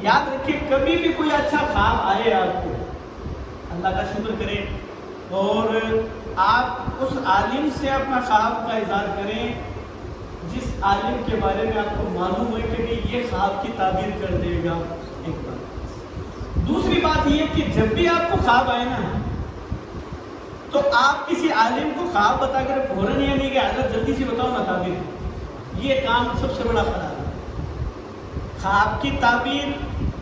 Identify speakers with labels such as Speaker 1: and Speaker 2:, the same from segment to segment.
Speaker 1: یاد رکھیے کبھی بھی کوئی اچھا خواب آئے آپ کو، اللہ کا شکر کریں اور آپ اس عالم سے اپنا خواب کا اظہار کریں جس عالم کے بارے میں آپ کو معلوم ہے کہ یہ خواب کی تعبیر کر دے گا. ایک بات. دوسری بات یہ کہ جب بھی آپ کو خواب آئے نا تو آپ کسی عالم کو خواب بتا کر فوراً یہ نہیں کہ حضرت جلدی سے بتاؤ نا تعبیر. یہ کام سب سے بڑا خراب ہے. خواب کی تعبیر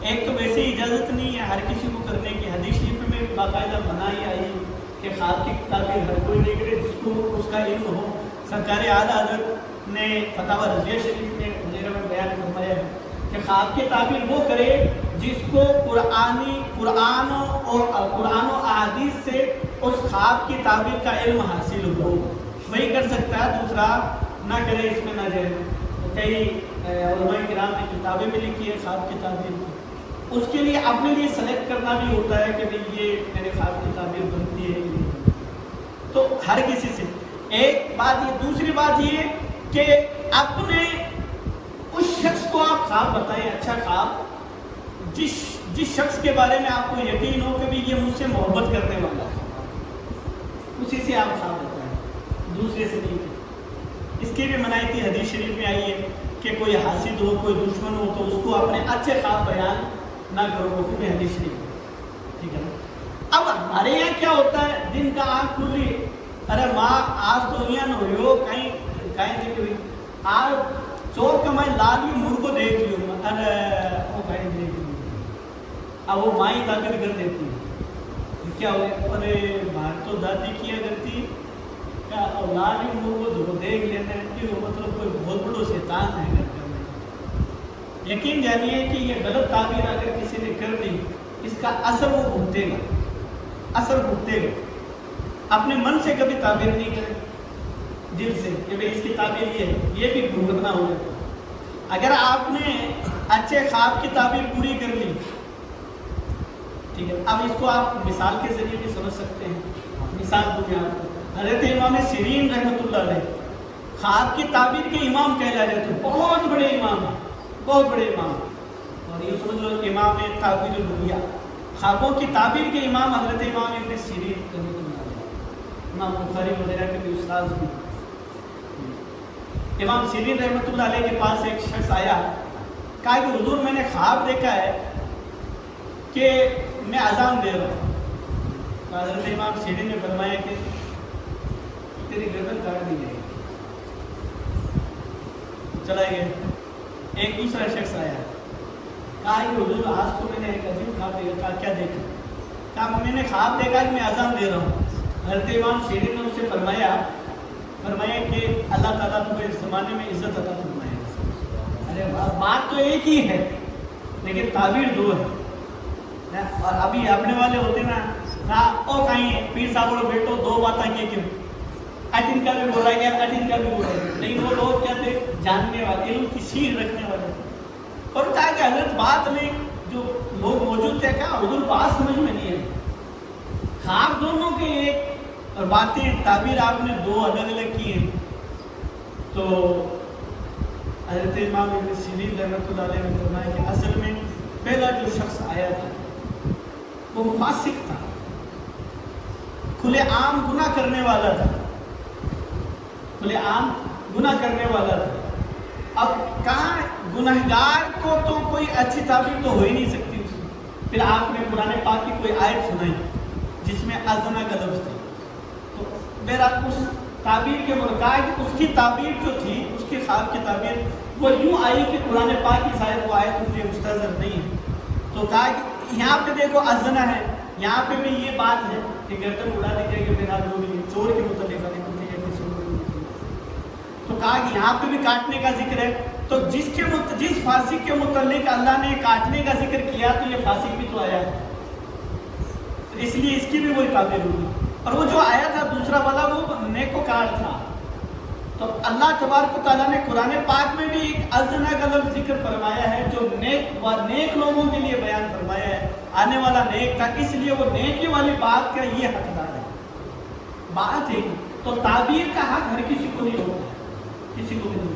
Speaker 1: ایک تو ویسے اجازت نہیں ہے ہر کسی کو کرنے کی. حدیث شریف میں باقاعدہ منائی آئی کہ خواب کی تعبیر ہر کوئی نہیں کرے جس کو اس کا علم ہو. سرکار اعلیٰ حضرت نے فتاوی رضیہ شریف میں بیان فرمایا ہے کہ خواب کی تعبیر وہ کرے جس کو قرآن و احادیث سے اس خواب کی تعبیر کا علم حاصل ہو وہی کر سکتا ہے، دوسرا نہ کرے، اس میں نہ جائے. کئی علماء کرام نے کتابیں بھی لکھی ہے خواب کی تعبیر کی. اس کے لیے اپنے لیے سلیکٹ کرنا بھی ہوتا ہے کہ یہ میرے خواب کی تعبیر بنتی ہے. تو ہر کسی سے ایک بات یہ. دوسری بات یہ کہ اپنے اس شخص کو آپ خواب بتائیں، اچھا خواب جس شخص کے بارے میں آپ کو یقین ہو کہ بھی یہ مجھ سے محبت کرنے والا ہے، اسی سے آپ خواب بتائیں، دوسرے سے نہیں. اس کی بھی منائی تھی، حدیث شریف میں آئی ہے کہ کوئی حاسد ہو، کوئی دشمن ہو تو اس کو اپنے اچھے خواب بیان نہ کرو. وہ بھی حدیث شریف ہے. ٹھیک ہے نا. اب ہمارے یہاں کیا ہوتا ہے، دن کا آنکھ کھلی، ارے ماں آج تو یہاں نہ ہوئیو کہیں ذکر ہوئی، آج چور کمائے لال بھی مرغو دیکھ لیو، ارے وہ کہیں دیکھ لیو. اب وہ ماں ہی تعبیر کر دیتی ہے کیا ہوئے، ارے باہر تو دادی کیا کرتی کیا اولاد ہی مرغو کو دیکھ لیتے ہیں، مطلب کوئی بہت بڑو شیطان ہے گھر میں. یقین جانیے کہ یہ غلط تعبیر اگر کسی نے کر دی اس کا اثر وہ بھگتے گا، اثر بھگتے گا. اپنے من سے کبھی تعبیر نہیں کرے، دل سے کہ بھئی اس کی تعبیر یہ ہے، یہ بھی بھگتنا ہو جاتا. اگر آپ نے اچھے خواب کی تعبیر پوری کر لی، ٹھیک ہے، اب اس کو آپ مثال کے ذریعے بھی سمجھ سکتے ہیں. مثال دوں گا آپ کو. حضرت امام سیرین رحمۃ اللہ علیہ خواب کی تعبیر کے امام کہلایا جاتے ہیں. بہت بڑے امام ہیں، بہت بڑے امام. اور یہ سمجھ لو امام تعبیر الرؤیا، خوابوں کی تعبیر کے امام حضرت امام ابن سیرین رحمۃ اللہ علیہ، امام بخاری وغیرہ کے بھی استاد بھی. امام سیرین رحمۃ اللہ علیہ کے پاس ایک شخص آیا، کہا کہ حضور میں نے خواب دیکھا ہے کہ میں اذان دے رہا ہوں. حضرت امام سیرین نے فرمایا کہ تیری گردن کاٹ دی جائے گی. چلا گیا. ایک دوسرا شخص آیا، کہا کہ حضور آج تو میں نے ایک عظیم خواب دیکھا. کہا کیا دیکھا؟ کہا میں نے خواب دیکھا کہ میں اذان دے رہا ہوں. حضرت امام سیرین نے اس سے فرمایا کہ اللہ تعالیٰ تمہیں اس زمانے میں عزت عطا فرمائے. ارے بات تو ایک ہی ہے لیکن تعبیر دو ہے. اور ابھی اپنے والے ہوتے نا او کہیں پیر صاحب اور بیٹو دو باتیں کی کیوں، اٹن کا بھی بول رہا ہے اٹن کا بھی بول رہا ہے. لیکن وہ لوگ کیا تھے، جاننے والے، علم کی سیکھ رکھنے والے. اور کہا کہ حضرت بات میں جو لوگ موجود تھے کہا حضور بات سمجھ میں نہیں ہے. خواب دونوں کے ایک اور باتیں تعبیر آپ نے دو الگ الگ کی ہیں. تو حضرت امام ابن سیرین رحمۃ اللہ علیہ نے فرمایا کہ اصل میں پہلا جو شخص آیا تھا وہ فاسق تھا، کھلے عام گناہ کرنے والا تھا، کھلے عام گناہ کرنے والا تھا. اب کہاں گناہگار کو تو کوئی اچھی تعبیر تو ہو ہی نہیں سکتی اس میں. پھر آپ نے قرآن پاک کی کوئی آیت سنائی جس میں ازنا کا لفظ تھا. تو میرا اس تعبیر کے مرکز اس کی تعبیر جو تھی، اس کے خواب کی تعبیر وہ یوں آئی کہ قرآن پاک کی شاید وہ آیت مجھے مستحضر نہیں ہے. تو کہا کہ یہاں پہ دیکھو ازنا ہے، یہاں پہ بھی یہ بات ہے کہ گردن اڑا دیجیے کہ میرا جو بھی چور کے متعلق ہے. تو کہا کہ یہاں پہ بھی کاٹنے کا ذکر ہے. تو جس فاسق کے متعلق اللہ نے کاٹنے کا ذکر کیا تو یہ فاسق بھی تو آیا ہے، اس لیے اس کی بھی وہی تعبیر ہوگی. اور وہ جو آیا تھا دوسرا والا وہ نیکوکار تھا. تو اللہ تبارک و تعالیٰ نے قرآن پاک میں بھی ایک ازنا کا لفظ ذکر فرمایا ہے جو نیک لوگوں کے لیے بیان فرمایا ہے. آنے والا نیک تھا، اس لیے وہ نیکی والی بات کا یہ حقدار ہے. بات ہے تو تعبیر کا حق ہر کسی کو نہیں ہوتا ہے، کسی کو بھی نہیں.